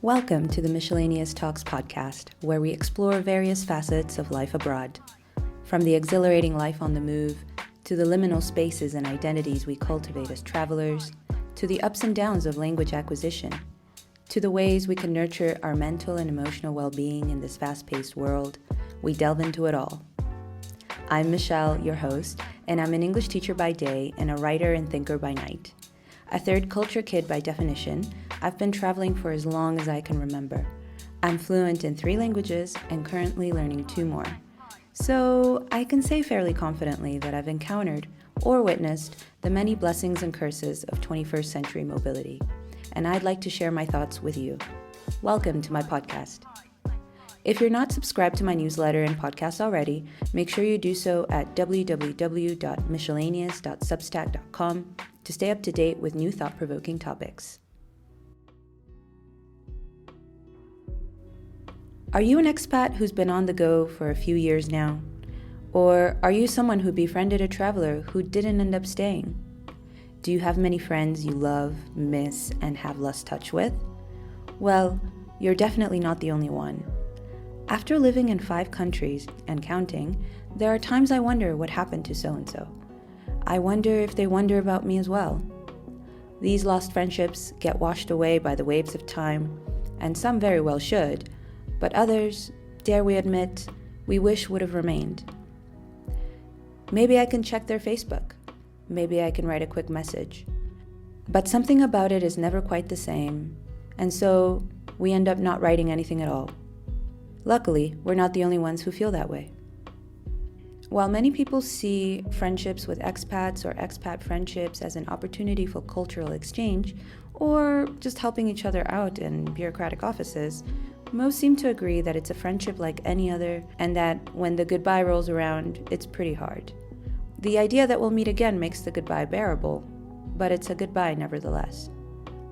Welcome to the Miscellaneous Talks podcast, where we explore various facets of life abroad. From the exhilarating life on the move, to the liminal spaces and identities we cultivate as travelers, to the ups and downs of language acquisition, to the ways we can nurture our mental and emotional well-being in this fast-paced world, we delve into it all. I'm Michelle, your host, and I'm an English teacher by day and a writer and thinker by night. A third culture kid by definition, I've been traveling for as long as I can remember. I'm fluent in 3 languages and currently learning 2 more. So I can say fairly confidently that I've encountered or witnessed the many blessings and curses of 21st century mobility. And I'd like to share my thoughts with you. Welcome to my podcast. If you're not subscribed to my newsletter and podcast already, make sure you do so at www.miscellaneous.substack.com to stay up to date with new thought-provoking topics. Are you an expat who's been on the go for a few years now? Or are you someone who befriended a traveler who didn't end up staying? Do you have many friends you love, miss, and have lost touch with? Well, you're definitely not the only one. After living in 5 countries and counting, there are times I wonder what happened to so-and-so. I wonder if they wonder about me as well. These lost friendships get washed away by the waves of time, and some very well should, but others, dare we admit, we wish would have remained. Maybe I can check their Facebook. Maybe I can write a quick message. But something about it is never quite the same, and so we end up not writing anything at all. Luckily, we're not the only ones who feel that way. While many people see friendships with expats or expat friendships as an opportunity for cultural exchange, or just helping each other out in bureaucratic offices, most seem to agree that it's a friendship like any other, and that when the goodbye rolls around, it's pretty hard. The idea that we'll meet again makes the goodbye bearable, but it's a goodbye nevertheless.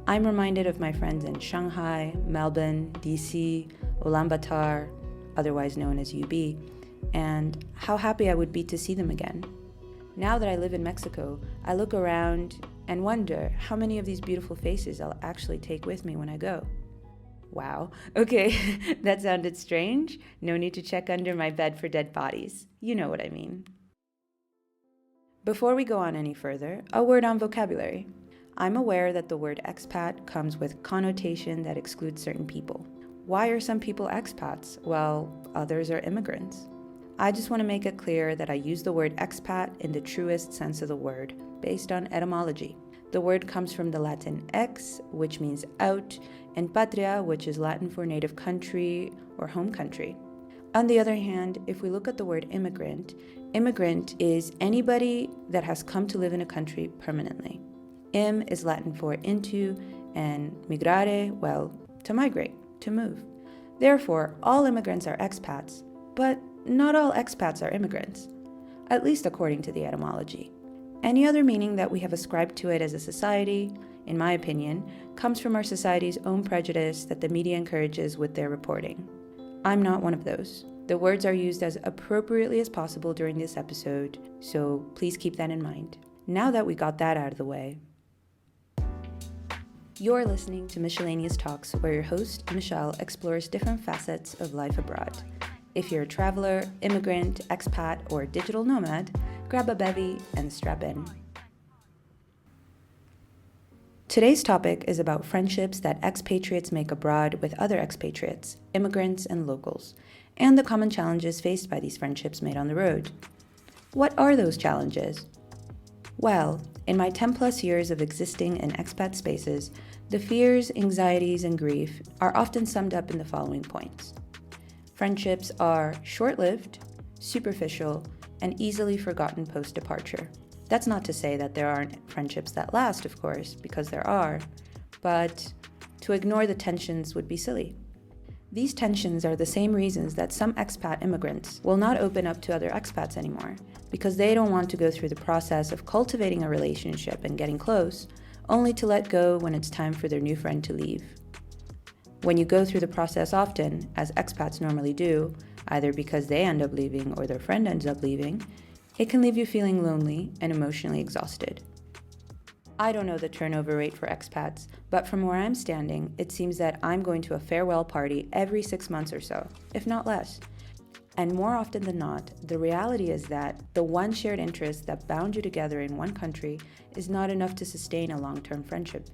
I'm reminded of my friends in Shanghai, Melbourne, DC, Ulaanbaatar, otherwise known as UB, and how happy I would be to see them again. Now that I live in Mexico, I look around and wonder how many of these beautiful faces I'll actually take with me when I go. Wow, okay, that sounded strange. No need to check under my bed for dead bodies. You know what I mean. Before we go on any further, a word on vocabulary. I'm aware that the word expat comes with connotation that excludes certain people. Why are some people expats while others are immigrants? I just want to make it clear that I use the word expat in the truest sense of the word, based on etymology. The word comes from the Latin ex, which means out, and patria, which is Latin for native country or home country. On the other hand, if we look at the word immigrant, immigrant is anybody that has come to live in a country permanently. Im is Latin for into, and migrare, well, to migrate, to move. Therefore, all immigrants are expats, but not all expats are immigrants, at least according to the etymology. Any other meaning that we have ascribed to it as a society, in my opinion, comes from our society's own prejudice that the media encourages with their reporting. I'm not one of those. The words are used as appropriately as possible during this episode, so please keep that in mind. Now that we got that out of the way, you're listening to Miscellaneous Talks, where your host, Michelle, explores different facets of life abroad. If you're a traveler, immigrant, expat, or digital nomad, grab a bevy and strap in. Today's topic is about friendships that expatriates make abroad with other expatriates, immigrants, and locals, and the common challenges faced by these friendships made on the road. What are those challenges? Well, in my 10 plus years of existing in expat spaces, the fears, anxieties, and grief are often summed up in the following points. Friendships are short-lived, superficial, and easily forgotten post-departure. That's not to say that there aren't friendships that last, of course, because there are, but to ignore the tensions would be silly. These tensions are the same reasons that some expat immigrants will not open up to other expats anymore, because they don't want to go through the process of cultivating a relationship and getting close, only to let go when it's time for their new friend to leave. When you go through the process often, as expats normally do, either because they end up leaving or their friend ends up leaving, it can leave you feeling lonely and emotionally exhausted. I don't know the turnover rate for expats, but from where I'm standing, it seems that I'm going to a farewell party every 6 months or so, if not less. And more often than not, the reality is that the one shared interest that bound you together in one country is not enough to sustain a long-term friendship.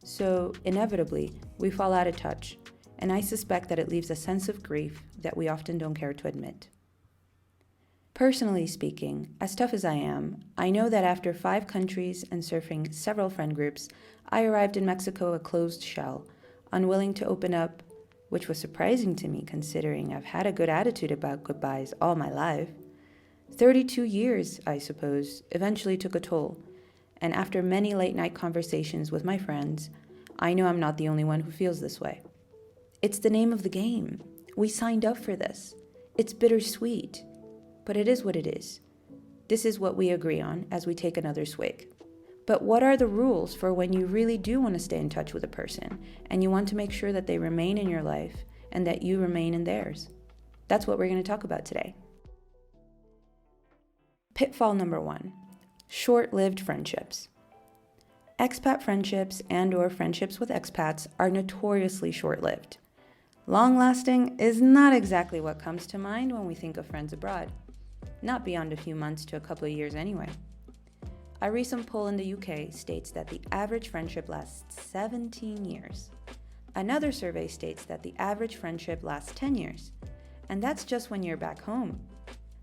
So, inevitably, we fall out of touch, and I suspect that it leaves a sense of grief that we often don't care to admit. Personally speaking, as tough as I am, I know that after 5 countries and surfing several friend groups, I arrived in Mexico a closed shell, unwilling to open up, which was surprising to me considering I've had a good attitude about goodbyes all my life. 32 years, I suppose, eventually took a toll, and after many late-night conversations with my friends, I know I'm not the only one who feels this way. It's the name of the game. We signed up for this. It's bittersweet. But it is what it is. This is what we agree on as we take another swig. But what are the rules for when you really do want to stay in touch with a person and you want to make sure that they remain in your life and that you remain in theirs? That's what we're going to talk about today. Pitfall number 1, short-lived friendships. Expat friendships and/or friendships with expats are notoriously short-lived. Long-lasting is not exactly what comes to mind when we think of friends abroad. Not beyond a few months to a couple of years anyway. A recent poll in the UK states that the average friendship lasts 17 years. Another survey states that the average friendship lasts 10 years. And that's just when you're back home.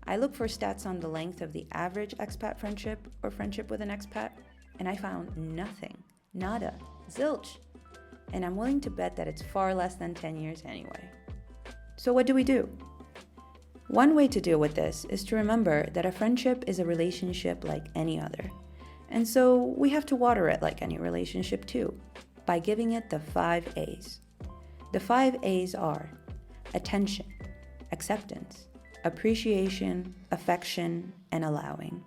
I look for stats on the length of the average expat friendship or friendship with an expat, and I found nothing. Nada. Zilch. And I'm willing to bet that it's far less than 10 years anyway. So what do we do? One way to deal with this is to remember that a friendship is a relationship like any other. And so we have to water it like any relationship too, by giving it the 5 A's. The 5 A's are attention, acceptance, appreciation, affection, and allowing.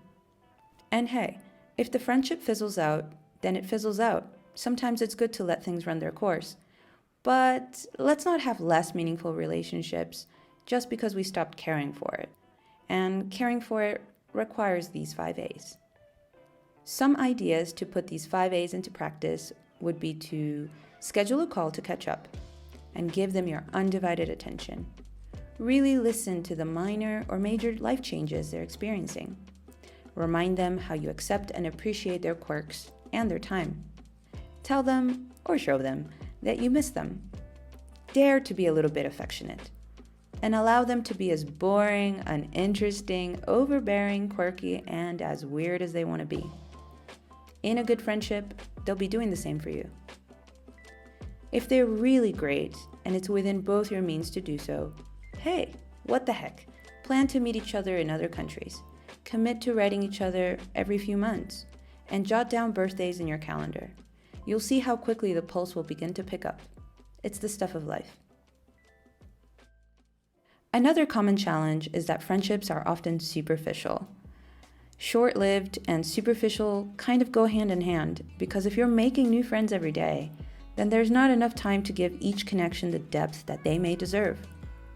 And hey, if the friendship fizzles out, then it fizzles out. Sometimes it's good to let things run their course. But let's not have less meaningful relationships just because we stopped caring for it. And caring for it requires these 5 A's. Some ideas to put these 5 A's into practice would be to schedule a call to catch up and give them your undivided attention. Really listen to the minor or major life changes they're experiencing. Remind them how you accept and appreciate their quirks and their time. Tell them, or show them, that you miss them. Dare to be a little bit affectionate. And allow them to be as boring, uninteresting, overbearing, quirky, and as weird as they want to be. In a good friendship, they'll be doing the same for you. If they're really great, and it's within both your means to do so, hey, what the heck? Plan to meet each other in other countries. Commit to writing each other every few months. And jot down birthdays in your calendar. You'll see how quickly the pulse will begin to pick up. It's the stuff of life. Another common challenge is that friendships are often superficial. Short-lived and superficial kind of go hand in hand because if you're making new friends every day, then there's not enough time to give each connection the depth that they may deserve.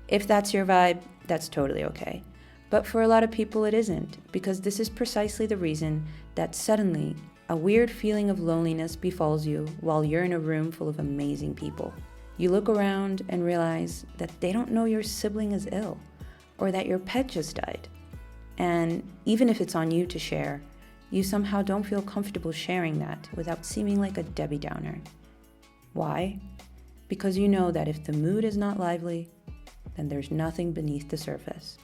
If that's your vibe, that's totally okay. But for a lot of people it isn't, because this is precisely the reason that suddenly a weird feeling of loneliness befalls you while you're in a room full of amazing people. You look around and realize that they don't know your sibling is ill, or that your pet just died. And even if it's on you to share, you somehow don't feel comfortable sharing that without seeming like a Debbie Downer. Why? Because you know that if the mood is not lively, then there's nothing beneath the surface.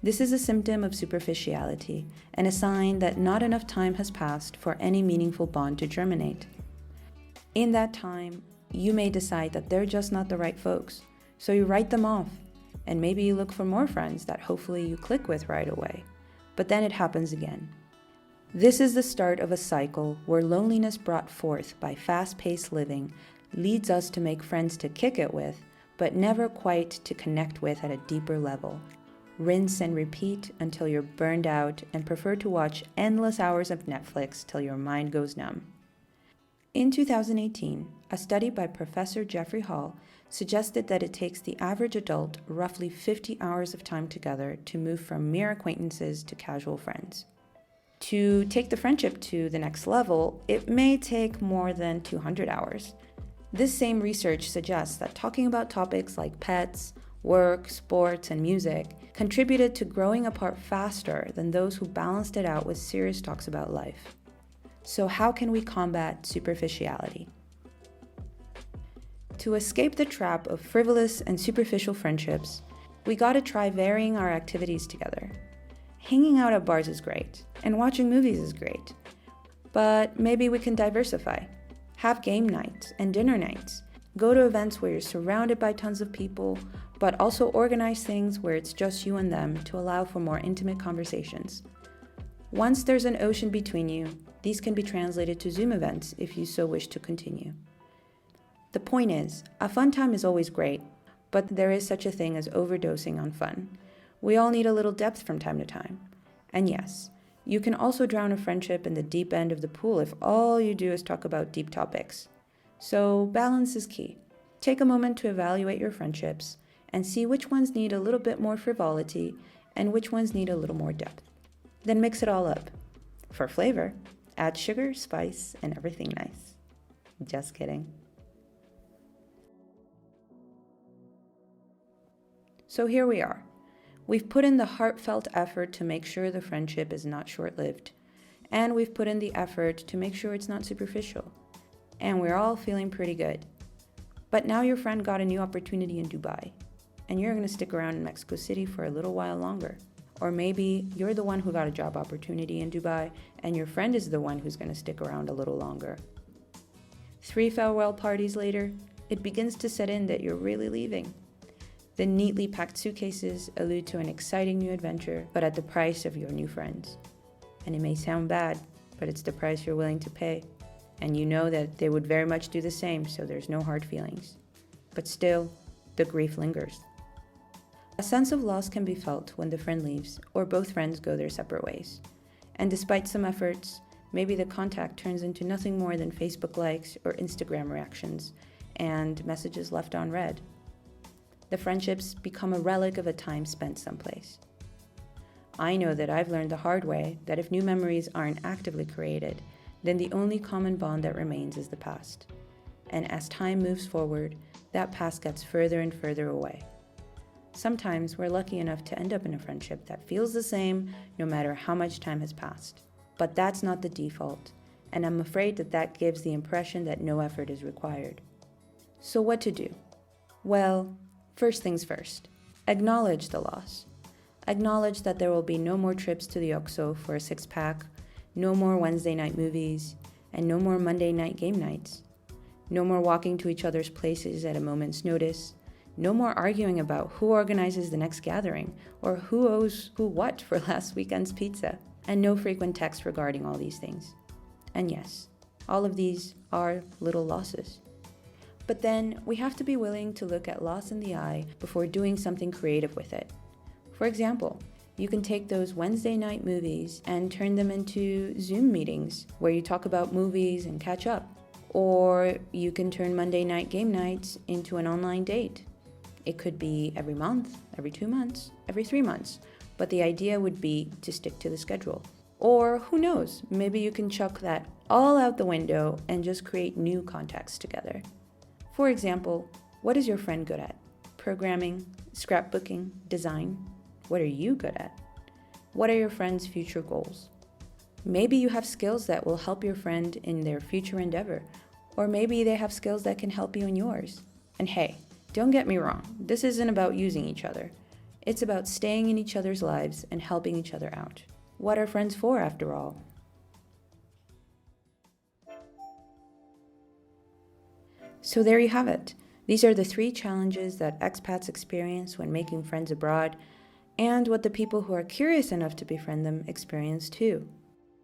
This is a symptom of superficiality and a sign that not enough time has passed for any meaningful bond to germinate. In that time, you may decide that they're just not the right folks, so you write them off, and maybe you look for more friends that hopefully you click with right away. But then it happens again. This is the start of a cycle where loneliness brought forth by fast-paced living leads us to make friends to kick it with, but never quite to connect with at a deeper level. Rinse and repeat until you're burned out and prefer to watch endless hours of Netflix till your mind goes numb. In 2018, a study by Professor Jeffrey Hall suggested that it takes the average adult roughly 50 hours of time together to move from mere acquaintances to casual friends. To take the friendship to the next level, it may take more than 200 hours. This same research suggests that talking about topics like pets, work, sports, and music contributed to growing apart faster than those who balanced it out with serious talks about life. So how can we combat superficiality? To escape the trap of frivolous and superficial friendships, we gotta try varying our activities together. Hanging out at bars is great, and watching movies is great. But maybe we can diversify. Have game nights and dinner nights. Go to events where you're surrounded by tons of people, but also organize things where it's just you and them to allow for more intimate conversations. Once there's an ocean between you, these can be translated to Zoom events if you so wish to continue. The point is, a fun time is always great, but there is such a thing as overdosing on fun. We all need a little depth from time to time. And yes, you can also drown a friendship in the deep end of the pool if all you do is talk about deep topics. So balance is key. Take a moment to evaluate your friendships and see which ones need a little bit more frivolity and which ones need a little more depth. Then mix it all up. For flavor, add sugar, spice, and everything nice. Just kidding. So here we are. We've put in the heartfelt effort to make sure the friendship is not short-lived. And we've put in the effort to make sure it's not superficial. And we're all feeling pretty good. But now your friend got a new opportunity in Dubai, and you're going to stick around in Mexico City for a little while longer. Or maybe you're the one who got a job opportunity in Dubai, and your friend is the one who's going to stick around a little longer. 3 farewell parties later, it begins to set in that you're really leaving. The neatly packed suitcases allude to an exciting new adventure, but at the price of your new friends. And it may sound bad, but it's the price you're willing to pay. And you know that they would very much do the same, so there's no hard feelings. But still, the grief lingers. A sense of loss can be felt when the friend leaves, or both friends go their separate ways. And despite some efforts, maybe the contact turns into nothing more than Facebook likes or Instagram reactions, and messages left unread. The friendships become a relic of a time spent someplace. I know that I've learned the hard way that if new memories aren't actively created, then the only common bond that remains is the past. And as time moves forward, that past gets further and further away. Sometimes we're lucky enough to end up in a friendship that feels the same no matter how much time has passed. But that's not the default, and I'm afraid that gives the impression that no effort is required. So what to do? Well, first things first, acknowledge the loss. Acknowledge that there will be no more trips to the OXXO for a 6-pack, no more Wednesday night movies, and no more Monday night game nights. No more walking to each other's places at a moment's notice. No more arguing about who organizes the next gathering or who owes who what for last weekend's pizza. And no frequent texts regarding all these things. And yes, all of these are little losses. But then we have to be willing to look at loss in the eye before doing something creative with it. For example, you can take those Wednesday night movies and turn them into Zoom meetings where you talk about movies and catch up. Or you can turn Monday night game nights into an online date. It could be every month, every 2 months, every 3 months, but the idea would be to stick to the schedule. Or who knows, maybe you can chuck that all out the window and just create new contacts together. For example, what is your friend good at? Programming, scrapbooking, design? What are you good at? What are your friend's future goals? Maybe you have skills that will help your friend in their future endeavor, or maybe they have skills that can help you in yours. And hey, don't get me wrong, this isn't about using each other. It's about staying in each other's lives and helping each other out. What are friends for, after all? So there you have it. These are the 3 challenges that expats experience when making friends abroad, and what the people who are curious enough to befriend them experience too.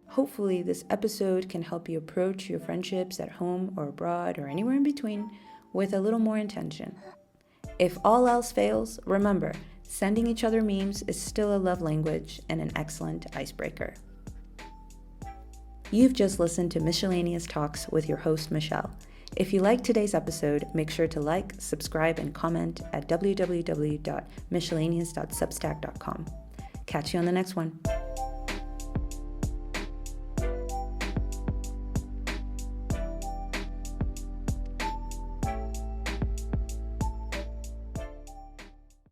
Hopefully, this episode can help you approach your friendships at home or abroad or anywhere in between with a little more intention. If all else fails, remember, sending each other memes is still a love language and an excellent icebreaker. You've just listened to Miscellaneous Talks with your host, Michelle. If you liked today's episode, make sure to like, subscribe, and comment at www.miscellaneous.substack.com. Catch you on the next one.